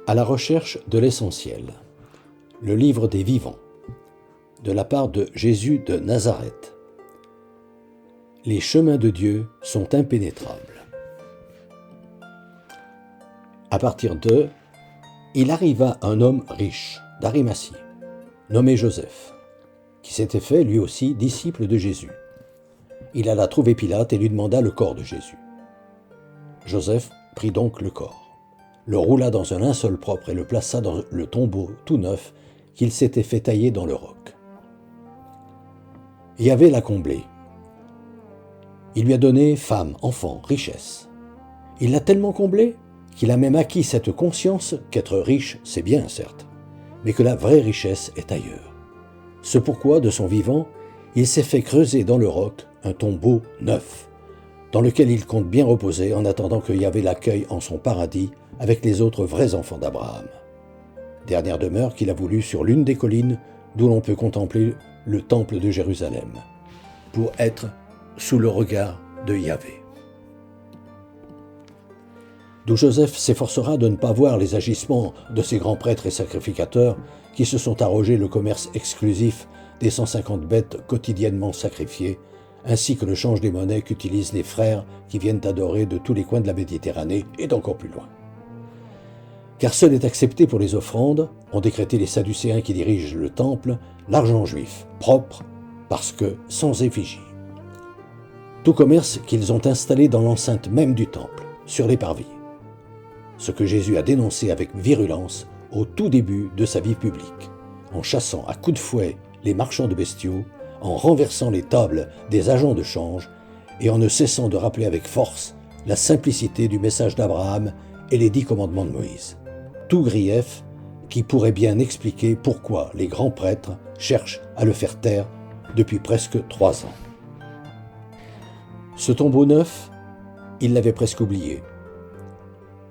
À la recherche de l'essentiel. Le livre des vivants. De la part de Jésus de Nazareth. Les chemins de Dieu sont impénétrables. À partir de il arriva un homme riche d'Arimathie, nommé Joseph, qui s'était fait lui aussi disciple de Jésus. Il alla trouver Pilate et lui demanda le corps de Jésus. Joseph prit donc le corps, le roula dans un linceul propre et le plaça dans le tombeau tout neuf qu'il s'était fait tailler dans le roc. Yahvé l'a comblé. Il lui a donné femme, enfant, richesse. Il l'a tellement comblé qu'il a même acquis cette conscience qu'être riche, c'est bien, certes, mais que la vraie richesse est ailleurs. C'est pourquoi, de son vivant, il s'est fait creuser dans le roc un tombeau neuf, dans lequel il compte bien reposer en attendant que Yahvé l'accueille en son paradis avec les autres vrais enfants d'Abraham. Dernière demeure qu'il a voulu sur l'une des collines d'où l'on peut contempler le temple de Jérusalem, pour être sous le regard de Yahvé. D'où Joseph s'efforcera de ne pas voir les agissements de ces grands prêtres et sacrificateurs qui se sont arrogés le commerce exclusif des 150 bêtes quotidiennement sacrifiées, ainsi que le change des monnaies qu'utilisent les frères qui viennent adorer de tous les coins de la Méditerranée et d'encore plus loin. Car seul est accepté pour les offrandes, ont décrété les Sadducéens qui dirigent le temple, l'argent juif, propre, parce que sans effigie. Tout commerce qu'ils ont installé dans l'enceinte même du temple, sur les parvis. Ce que Jésus a dénoncé avec virulence au tout début de sa vie publique, en chassant à coups de fouet les marchands de bestiaux, en renversant les tables des agents de change et en ne cessant de rappeler avec force la simplicité du message d'Abraham et les 10 commandements de Moïse. Tout grief qui pourrait bien expliquer pourquoi les grands prêtres cherchent à le faire taire depuis presque 3 ans. Ce tombeau neuf, il l'avait presque oublié.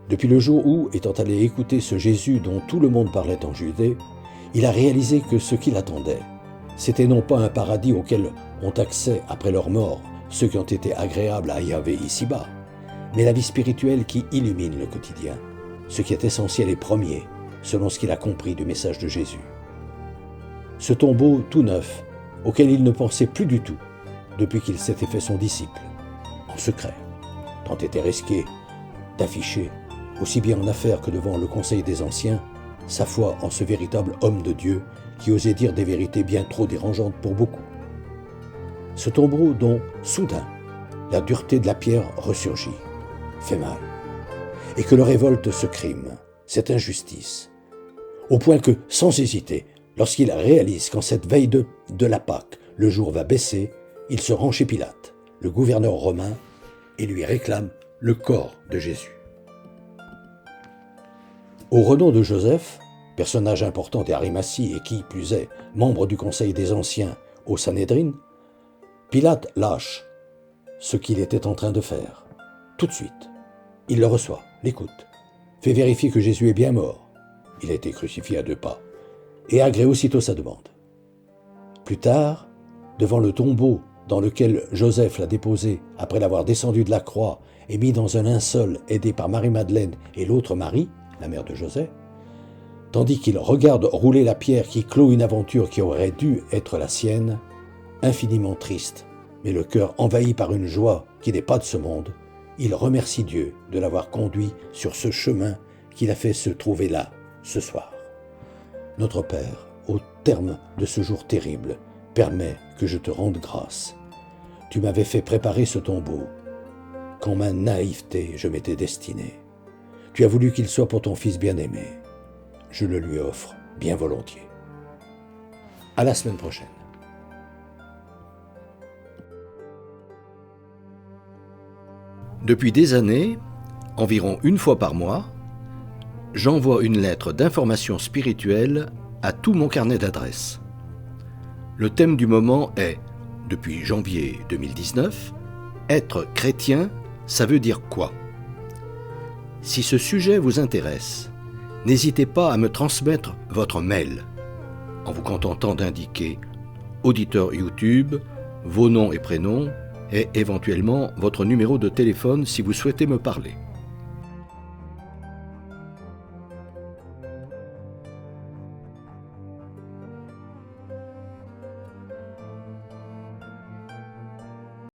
Depuis le jour où, étant allé écouter ce Jésus dont tout le monde parlait en Judée, il a réalisé que ce qui l'attendait, c'était non pas un paradis auquel ont accès après leur mort ceux qui ont été agréables à Yahvé ici-bas, mais la vie spirituelle qui illumine le quotidien, ce qui est essentiel et premier, selon ce qu'il a compris du message de Jésus. Ce tombeau tout neuf, auquel il ne pensait plus du tout depuis qu'il s'était fait son disciple, en secret, tant était risqué d'afficher, aussi bien en affaires que devant le conseil des anciens, sa foi en ce véritable homme de Dieu qui osait dire des vérités bien trop dérangeantes pour beaucoup. Ce tombeau dont, soudain, la dureté de la pierre ressurgit, fait mal, et que le révolte ce crime, cette injustice, au point que, sans hésiter, lorsqu'il réalise qu'en cette veille de la Pâque, le jour va baisser, il se rend chez Pilate, le gouverneur romain, et lui réclame le corps de Jésus. Au renom de Joseph, personnage important d'Arimathie et qui, plus est, membre du conseil des anciens au Sanhédrin, Pilate lâche ce qu'il était en train de faire. Tout de suite, il le reçoit, l'écoute, fait vérifier que Jésus est bien mort. Il a été crucifié à 2 pas, et agrée aussitôt sa demande. Plus tard, devant le tombeau dans lequel Joseph l'a déposé après l'avoir descendu de la croix et mis dans un linceul aidé par Marie-Madeleine et l'autre Marie, la mère de Joseph, tandis qu'il regarde rouler la pierre qui clôt une aventure qui aurait dû être la sienne, infiniment triste, mais le cœur envahi par une joie qui n'est pas de ce monde, il remercie Dieu de l'avoir conduit sur ce chemin qu'il a fait se trouver là, ce soir. Notre Père, au terme de ce jour terrible, permets que je te rende grâce. Tu m'avais fait préparer ce tombeau, quand ma naïveté je m'étais destiné. Tu as voulu qu'il soit pour ton Fils bien-aimé. Je le lui offre bien volontiers. À la semaine prochaine. Depuis des années, environ 1 fois par mois, j'envoie une lettre d'information spirituelle à tout mon carnet d'adresses. Le thème du moment est, depuis janvier 2019, être chrétien, ça veut dire quoi ? Si ce sujet vous intéresse, n'hésitez pas à me transmettre votre mail en vous contentant d'indiquer auditeur YouTube, vos noms et prénoms et éventuellement votre numéro de téléphone si vous souhaitez me parler.